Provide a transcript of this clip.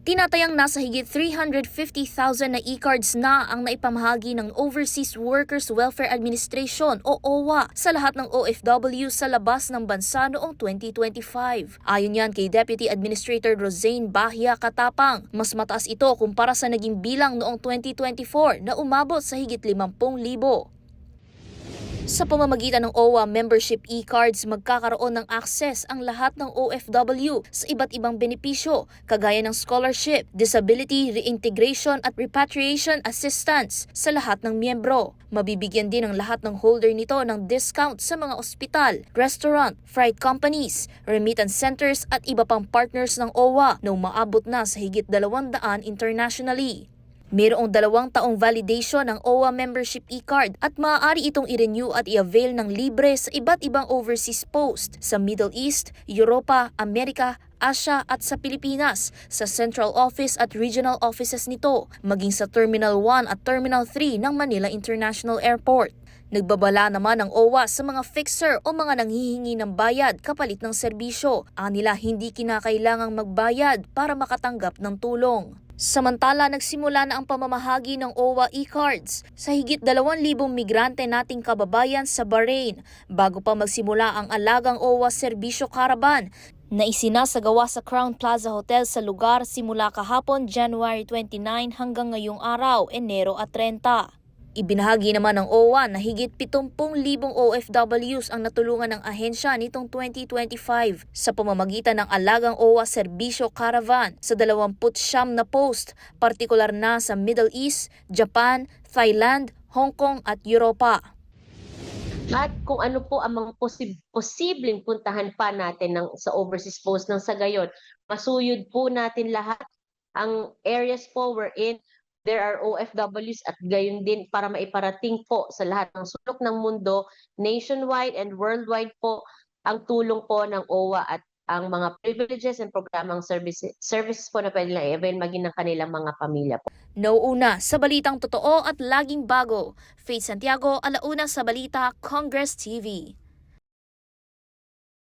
Tinatayang nasa higit 350,000 na e-cards na ang naipamahagi ng Overseas Workers Welfare Administration o OWA sa lahat ng OFW sa labas ng bansa noong 2025. Ayon yan kay Deputy Administrator Rosane Bahia Katapang, mas mataas ito kumpara sa naging bilang noong 2024 na umabot sa higit 50,000. Sa pamamagitan ng OWA membership e-cards, magkakaroon ng access ang lahat ng OFW sa iba't ibang benepisyo kagaya ng scholarship, disability reintegration at repatriation assistance sa lahat ng miyembro. Mabibigyan din ang lahat ng holder nito ng discount sa mga ospital, restaurant, freight companies, remittance centers at iba pang partners ng OWA na umaabot na sa higit 200 internationally. Mayroong 2 taong validation ng OWA membership e-card at maaari itong i-renew at i-avail ng libre sa iba't ibang overseas post sa Middle East, Europa, Amerika, Asia at sa Pilipinas, sa central office at regional offices nito, maging sa Terminal 1 at Terminal 3 ng Manila International Airport. Nagbabala naman ang OWA sa mga fixer o mga nanghihingi ng bayad kapalit ng serbisyo. Anila hindi kinakailangang magbayad para makatanggap ng tulong. Samantala, nagsimula na ang pamamahagi ng OWA e-cards sa higit 2,000 migrante nating kababayan sa Bahrain bago pa magsimula ang alagang OWA Serbisyo Caravan na isinasagawa sa Crown Plaza Hotel sa lugar simula kahapon January 29 hanggang ngayong araw, Enero at 30. Ibinahagi naman ng OWA na higit 70,000 OFWs ang natulungan ng ahensya nitong 2025 sa pamamagitan ng alagang OWA Serbisyo Caravan sa 29 na post, partikular na sa Middle East, Japan, Thailand, Hong Kong at Europa. At kung ano po ang mga posibleng puntahan pa natin sa overseas post ng sa gayon, masuyod po natin lahat ang areas po wherein there are OFWs at gayon din para maiparating po sa lahat ng sulok ng mundo, nationwide and worldwide po ang tulong po ng OWA at ang mga privileges and programang services po na pwede lang i-avail maging ng kanilang mga pamilya po. Nauuna sa balitang totoo at laging bago, Faith Santiago, Alauna sa Balita, Congress TV.